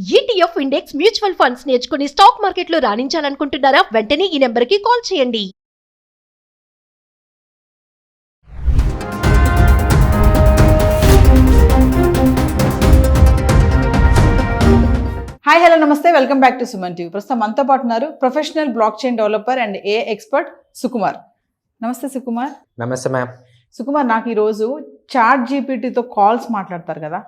ETF index mutual funds నేర్చుకుని stock మార్కెట్లో రాణించాలనుకుంటున్నారా? వెంటనే ఈ నెంబర్కి కాల్ చేయండి. హాయ్ హలో నమస్తే, welcome back to Suman TV. ప్రస్తుతం మనతో పాటు ఉన్నారు professional block chain developer and A expert Sukumar. నమస్తే సుకుమార్. నమస్తే మ్యామ్. సుకుమార్, నాకు ఈరోజు చాట్ జీపీటీతో కాల్స్ మాట్లాడతారు కదా,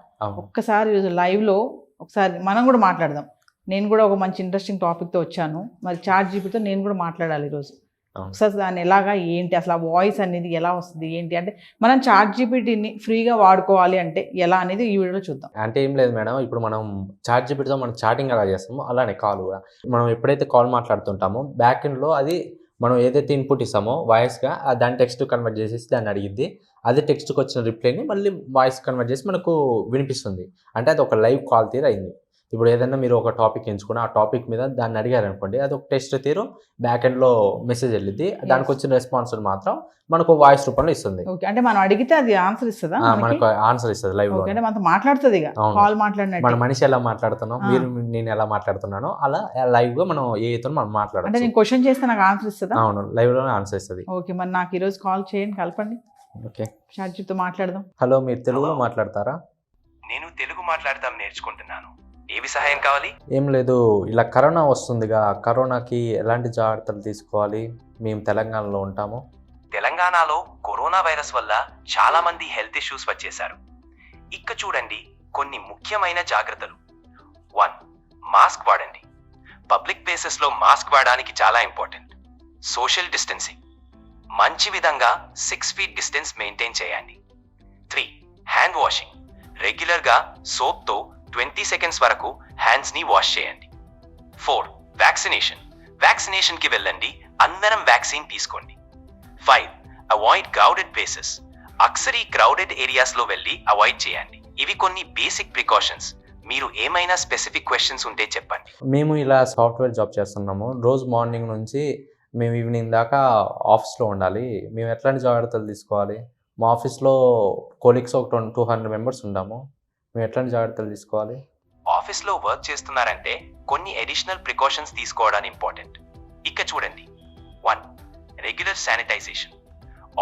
ఒక్కసారి ఈరోజు లైవ్లో ఒకసారి మనం కూడా మాట్లాడదాం. నేను కూడా ఒక మంచి ఇంట్రెస్టింగ్ టాపిక్తో వచ్చాను. మరి చాట్ జీపీటీతో నేను కూడా మాట్లాడాలి ఈరోజు. ఒకసారి దాన్ని ఎలాగా ఏంటి, అసలు ఆ వాయిస్ అనేది ఎలా వస్తుంది ఏంటి అంటే, మనం చాట్ జీపీటీని ఫ్రీగా వాడుకోవాలి అంటే ఎలా అనేది ఈ వీడియోలో చూద్దాం. అంటే ఏం లేదు మేడం, ఇప్పుడు మనం చాట్ జీపీటీతో మనం చాటింగ్ ఎలా చేస్తామో అలానే కాల్ కూడా మనం ఎప్పుడైతే కాల్ మాట్లాడుతుంటామో బ్యాక్ ఎండ్లో అది మనం ఏదైతే ఇన్పుట్ ఇస్తామో వాయిస్గా దాన్ని టెక్స్ట్ కన్వర్ట్ చేసేసి దాన్ని అడిగిద్ది. అదే టెక్స్ట్కి వచ్చిన రిప్లైని మళ్ళీ వాయిస్ కన్వర్ట్ చేసి మనకు వినిపిస్తుంది. అంటే అది ఒక లైవ్ కాల్ తీరు అయింది. ఇప్పుడు ఏదైనా మీరు ఒక టాపిక్ ఎంచుకుని ఆ టాపిక్ మీద దాన్ని అడిగారు అనుకోండి, అది ఒక టెక్స్ట్ తీరు బ్యాక్ ఎండ్లో మెసేజ్ వెళ్ళిద్ది. దానికి వచ్చిన రెస్పాన్స్ మాత్రం మనకు వాయిస్ రూపంలో ఇస్తుంది. అంటే మనం అడిగితే అది ఆన్సర్ ఇస్తుందా? మనకు ఆన్సర్ ఇస్తుంది లైవ్ లో. అంటే మనతో మాట్లాడుతుంది, కాల్ మాట్లాడినట్టు. మన మనిషి ఎలా మాట్లాడుతున్నాం, మీరు నేను ఎలా మాట్లాడుతున్నానో అలా లైవ్ గా మనం ఏతో మనం మాట్లాడాలి. అంటే నేను క్వశ్చన్ చేస్తే నాకు ఆన్సర్ ఇస్తుందా? అవును, లైవ్ లోనే ఆన్సర్ ఇస్తుంది. ఓకే, మరి నాకు ఈరోజు కాల్ చేయండి, కలపండి. ఓకే, చాట్ జీపీటీతో మాట్లాడదాం. హలో, మీరు తెలుగులో మాట్లాడతారా? నేను తెలుగు మాట్లాడదాం నేర్చుకుంటున్నాను. ఏవి సహాయం కావాలి? ఏం లేదు, ఇలా కరోనా వస్తుందిగా, కరోనాకి ఎలాంటి జాగ్రత్తలు తీసుకోవాలి? మేము తెలంగాణలో ఉంటాము. తెలంగాణలో కరోనా వైరస్ వల్ల చాలా మంది హెల్త్ ఇష్యూస్ వచ్చేశారు. ఇక్క చూడండి కొన్ని ముఖ్యమైన జాగ్రత్తలు. 1. మాస్క్ వాడండి. పబ్లిక్ ప్లేసెస్ లో మాస్క్ వాడడానికి చాలా ఇంపార్టెంట్. సోషల్ డిస్టెన్సింగ్, మంచి విధంగా 6 feet డిస్టెన్స్ మెయింటైన్ చేయండి. 3. హ్యాండ్ వాషింగ్, రెగ్యులర్ గా సోప్ తో 20 seconds వరకు హ్యాండ్స్ ని వాష్ చేయండి. 4. వ్యాక్సినేషన్ కి వెళ్ళండి, అందరం వ్యాక్సిన్ తీసుకోండి. 5. అవాయిడ్ క్రౌడెడ్ ప్లేసెస్, అక్సరీ క్రౌడెడ్ ఏరియాస్ లో వెళ్ళి అవాయిడ్ చేయండి. ఇవి కొన్ని బేసిక్ ప్రికాషన్స్. మీరు ఏమైనా స్పెసిఫిక్ క్వశ్చన్స్ ఉంటే చెప్పండి. మేము ఇలా సాఫ్ట్వేర్ జాబ్ చేస్తున్నాము. రోజు మార్నింగ్ నుంచి మేము ఈవినింగ్ దాకా ఆఫీస్లో ఉండాలి. మేము ఎట్లాంటి జాగ్రత్తలు తీసుకోవాలి? మా ఆఫీస్లో కొలీగ్స్ ఒక 200 మెంబర్స్ ఉంటాము. మేము ఎట్లాంటి జాగ్రత్తలు తీసుకోవాలి? ఆఫీస్లో వర్క్ చేస్తున్నారంటే కొన్ని అడిషనల్ ప్రికాషన్స్ తీసుకోవడం ఇంపార్టెంట్. ఇక చూడండి. 1. Regular sanitization.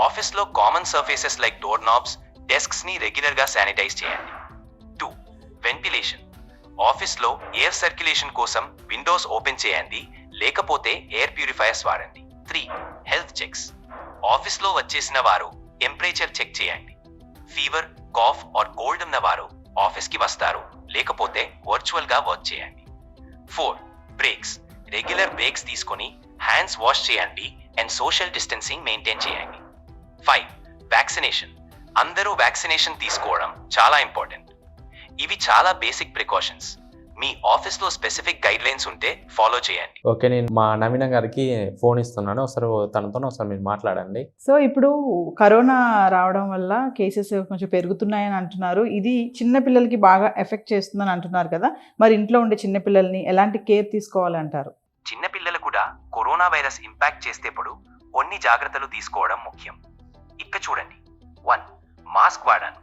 ఆఫీస్లో common surfaces like door knobs, desks ని రెగ్యులర్ గా శానిటైజ్ చేయండి. 2. వెంటిలేషన్. ఆఫీస్లో ఎయిర్ సర్క్యులేషన్ కోసం విండోస్ ఓపెన్ చేయండి, లేకపోతే ఎయిర్ ప్యూరిఫైయర్స్ వాడండి. 3. Health checks. ఆఫీస్లో వచ్చేసిన వారు టెంపరేచర్ చెక్ చేయండి. ఫీవర్, కాఫ్ ఆర్ కోల్డ్ ఉన్న వారు ఆఫీస్ కి వస్తారు, లేకపోతే వర్చువల్ గా వర్క్ చేయండి. 4. బ్రేక్స్. రెగ్యులర్ బ్రేక్స్ తీసుకొని హ్యాండ్స్ వాష్ చేయండి అండ్ సోషల్ డిస్టెన్సింగ్ మెయింటైన్ చేయండి. 5. వ్యాక్సినేషన్. అందరూ వ్యాక్సినేషన్ తీసుకోవడం చాలా ఇంపార్టెంట్. ఇవి చాలా బేసిక్ ప్రికాషన్స్. మీ ఆఫీస్లో స్పెసిఫిక్ గైడ్ లైన్స్ ఉంటే ఫాలో చేయండి. ఓకే, నేను మా నవీన గారికి ఫోన్ ఇస్తున్నాను, ఒకసారి తనతో ఒకసారి మీరు మాట్లాడండి. సో ఇప్పుడు కరోనా రావడం వల్ల కేసెస్ కొంచెం పెరుగుతున్నాయని అంటున్నారు. ఇది చిన్నపిల్లలకి బాగా ఎఫెక్ట్ చేస్తుందని అంటున్నారు కదా, మరి ఇంట్లో ఉండే చిన్నపిల్లల్ని ఎలాంటి కేర్ తీసుకోవాలంటారు? చిన్నపిల్లలు కూడా కరోనా వైరస్ ఇంపాక్ట్ చేసేటప్పుడు కొన్ని జాగ్రత్తలు తీసుకోవడం ముఖ్యం. ఇక్క చూడండి. 1. మాస్క్ వాడాను.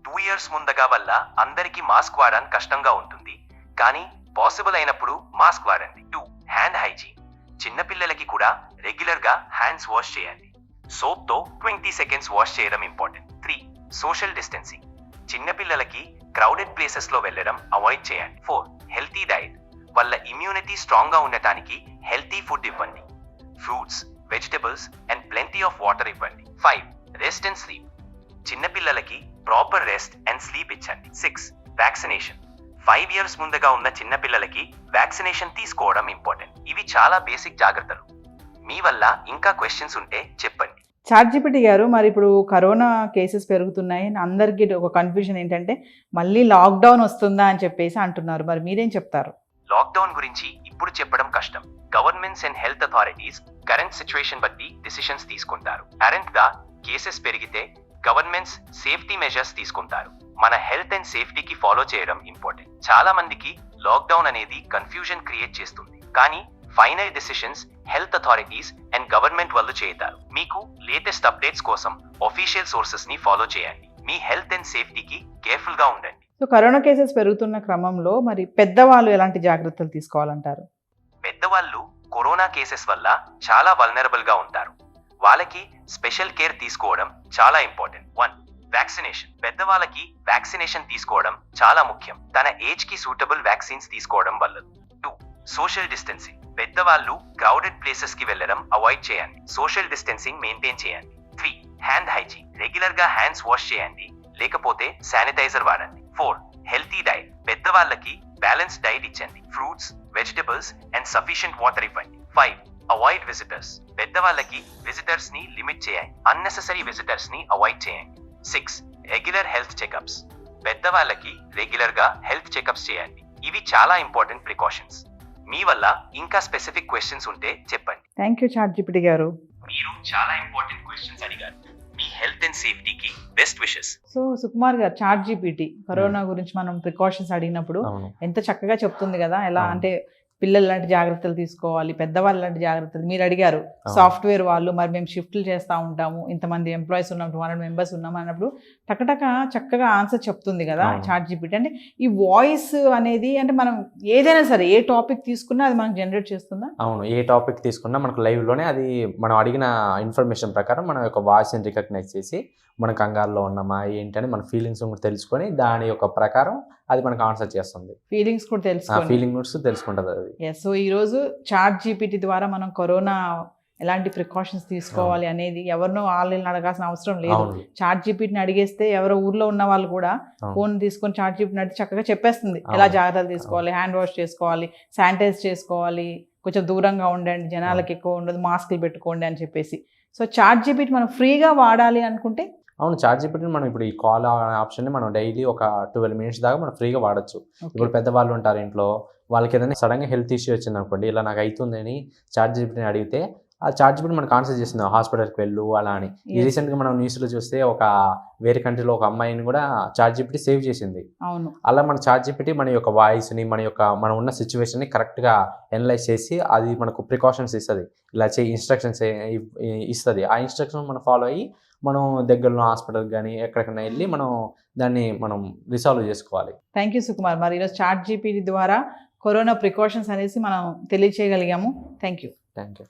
2 years ముందుగా వల్ల అందరికీ మాస్క్ వాడడం కష్టంగా ఉంటుంది, కానీ పాసిబుల్ అయినప్పుడు మాస్క్ వాడండి. 2. Hand hygiene. చిన్నపిల్లలకి కూడా రెగ్యులర్ గా హ్యాండ్స్ వాష్ చేయండి. సోప్ తో 20 seconds వాష్ చేయడం ఇంపార్టెంట్. 3. Social distancing. చిన్నపిల్లలకి క్రౌడెడ్ ప్లేసెస్ లో వెళ్ళడం అవాయిడ్ చేయండి. 4. Healthy diet. వాళ్ళ ఇమ్యూనిటీ స్ట్రాంగ్ గా ఉండటానికి హెల్తీ ఫుడ్ ఇవ్వండి. Fruits, vegetables and plenty of water ఇవ్వండి. 5. Rest and sleep. చిన్నపిల్లలకి ప్రాపర్ రెస్ట్ అండ్ స్లీప్ ఇచ్చండి. 6. వ్యాక్సినేషన్. 5 years ముందుగా ఉన్న చిన్నపిల్లలకి వ్యాక్సినేషన్ తీసుకోవడం ఇంపార్టెంట్. ఇవి చాలా బేసిక్ జాగ్రత్తలు. మీ వల్ల ఇంకా క్వశ్చన్స్ ఉంటే చెప్పండి. చాట్ జీపీటీ గారు, మరి ఇప్పుడు కరోనా కేసెస్ పెరుగుతున్నాయి, అందరికీ ఒక కన్ఫ్యూజన్ ఏంటంటే మళ్ళీ లాక్డౌన్ వస్తుందా అని చెప్పేసి అంటున్నారు. మరి మీరేం చెప్తారు? లాక్డౌన్ గురించి ఇప్పుడు చెప్పడం కష్టం. Governments and health authorities current situation బట్టి డిసిషన్స్ తీసుకుంటారు. కరెంట్ గా కేసెస్ పెరిగితే గవర్నమెంట్స్ సేఫ్టీ మెజర్స్ తీసుకుంటారు. మన హెల్త్ అండ్ సేఫ్టీకి ఫాలో చేయడం ఇంపార్టెంట్. చాలా మందికి లాక్డౌన్ అనేది కన్ఫ్యూజన్ క్రియేట్ చేస్తుంది, కానీ final decisions health authorities and government వాళ్ళు చేస్తారు. మీకు లేటెస్ట్ అప్డేట్స్ కోసం ఆఫీషియల్ సోర్సెస్ ని ఫాలో చేయండి. మీ హెల్త్ అండ్ సేఫ్టీకి కేర్ఫుల్ గా ఉండండి. సో కరోనా కేసెస్ పెరుగుతున్న క్రమంలో మరి పెద్దవాళ్ళు ఎలాంటి జాగ్రత్తలు తీసుకోవాలంటారు? పెద్దవాళ్ళు కరోనా కేసెస్ వల్ల చాలా వల్నరబుల్ గా ఉంటారు. వాళ్ళకి స్పెషల్ కేర్ తీసుకోవడం చాలా ఇంపార్టెంట్. 1. వ్యాక్సినేషన్. పెద్దవాళ్ళకి వ్యాక్సినేషన్ తీసుకోవడం చాలా ముఖ్యం. తన ఏజ్ కి సూటబుల్ వ్యాక్సిన్స్ తీసుకోవడం వల్ల. 2. Social distancing. పెద్దవాళ్ళు క్రౌడెడ్ ప్లేసెస్ కి వెళ్ళడం అవాయిడ్ చేయండి. సోషల్ డిస్టెన్సింగ్ మెయింటైన్ చేయండి. 3. Hand hygiene. రెగ్యులర్ గా హ్యాండ్స్ వాష్ చేయండి, లేకపోతే శానిటైజర్ వాడండి. 4. Healthy diet. పెద్దవాళ్ళకి బ్యాలెన్స్ డైట్ ఇచ్చండి. Fruits, vegetables and sufficient water ఇవ్వండి. 5. Avoid visitors. పెద్దవాళ్ళకి విజిటర్స్ ని లిమిట్ చేయండి. అన్నెసెసరీ విజిటర్స్ ని అవాయిడ్ చేయండి. 6. Regular health checkups. పెద్దవాళ్ళకి రెగ్యులర్ గా హెల్త్ చెకప్స్ చేయండి. ఇవి చాలా ఇంపార్టెంట్ ప్రికాషన్స్. మీ వల్ల ఇంకా స్పెసిఫిక్ క్వశ్చన్స్ ఉంటే చెప్పండి. థ్యాంక్ యూ చాట్‌జీపీటీ గారు. మీరు చాలా ఇంపార్టెంట్ క్వశ్చన్స్ అడిగారు. మీ హెల్త్ అండ్ సేఫ్టీకి బెస్ట్ విషెస్. సో సుకుమార్ గారు, చాట్‌జీపీటీ కరోనా గురించి మనం ప్రికాషన్స్ అడిగినప్పుడు అవును. ఎంత చక్కగా చెప్తుంది కదా, ఎలా అవును. అంటే పిల్లలు లాంటి జాగ్రత్తలు తీసుకోవాలి, పెద్దవాళ్ళు లాంటి జాగ్రత్తలు. మీరు అడిగారు అవును. సాఫ్ట్వేర్ వాళ్ళు, మరి మేము షిఫ్ట్లు చేస్తూ ఉంటాము, ఇంతమంది ఎంప్లాయీస్ ఉన్నాం, 200 మెంబర్స్ ఉన్నాం అన్నప్పుడు టకటక చక్కగా ఆన్సర్ చెప్తుంది కదా అవును. చాట్‌జీపీటీ. అంటే ఈ వాయిస్ అనేది అంటే మనం ఏదైనా సరే ఏ టాపిక్ తీసుకున్నా అది మనకు జనరేట్ చేస్తుందా? అవును, ఏ టాపిక్ తీసుకున్నా మనకు లైవ్లోనే అది మనం అడిగిన ఇన్ఫర్మేషన్ ప్రకారం మన యొక్క వాయిస్ని రికగ్నైజ్ చేసి మన కంగారులో ఉన్నామా ఏంటని మన ఫీలింగ్స్ కూడా తెలుసుకొని దాని యొక్క ప్రకారం అది మనకు ఆన్సర్ చేస్తుంది. ఫీలింగ్స్ కూడా ఆ తెలుసుకోవాలి. ఫీలింగ్స్ తెలుసుకుంటుంది అది. ఎస్. సో ఈరోజు చాట్‌జీపీటీ ద్వారా మనం కరోనా ఎలాంటి ప్రికాషన్స్ తీసుకోవాలి అనేది ఎవరినో వాళ్ళని అడగాల్సిన అవసరం లేదు. అవును. చాట్‌జీపీటీని అడిగేస్తే ఎవరో ఊర్లో ఉన్న వాళ్ళు కూడా అవును. ఫోన్ తీసుకొని చాట్‌జీపీటీని అడిగి చక్కగా చెప్పేస్తుంది ఎలా అవును. జాగ్రత్తలు తీసుకోవాలి, హ్యాండ్ వాష్ చేసుకోవాలి, శానిటైజ్ చేసుకోవాలి, కొంచెం దూరంగా ఉండండి, జనాలకు ఎక్కువ ఉండదు, మాస్కులు పెట్టుకోండి అని చెప్పేసి. సో చాట్‌జీపీటీ మనం ఫ్రీగా వాడాలి అనుకుంటే అవును, చాట్‌జీపీటీని మనం ఇప్పుడు ఈ కాల్ ఆప్షన్ని మనం డైలీ ఒక 12 మినిట్స్ దాకా మనం ఫ్రీగా వాడచ్చు. ఇప్పుడు పెద్దవాళ్ళు ఉంటారు ఇంట్లో, వాళ్ళకి ఏదైనా సడన్గా హెల్త్ ఇష్యూ వచ్చింది అనుకోండి, ఇలా నాకు అవుతుందని చాట్‌జీపీటీని అడిగితే ఆ చాట్‌జీపీటీ మనకు ఆన్సర్ చేస్తుంది, హాస్పిటల్కి వెళ్ళు అలా అని. ఈ రీసెంట్గా మనం న్యూస్లో చూస్తే ఒక వేరే కంట్రీలో ఒక అమ్మాయిని కూడా చాట్‌జీపీటీ సేవ్ చేసింది. అవును. అలా మన చాట్‌జీపీటీ మన యొక్క వాయిస్ని మనం ఉన్న సిచ్యువేషన్ని కరెక్ట్గా అనలైజ్ చేసి అది మనకు ప్రికాషన్స్ ఇస్తుంది, ఇలా చేయి ఇన్స్ట్రక్షన్స్ ఇస్తుంది. ఆ ఇన్స్ట్రక్షన్ మనం ఫాలో అయ్యి మనం దగ్గరలో హాస్పిటల్కి కానీ ఎక్కడికైనా వెళ్ళి మనం రిసాల్వ్ చేసుకోవాలి. Thank you Sukumar. మరి ఈరోజు చాట్‌జీపీటీ ద్వారా కరోనా ప్రికాషన్స్ అనేసి మనం తెలియచేయగలిగాము. Thank you. Thank you.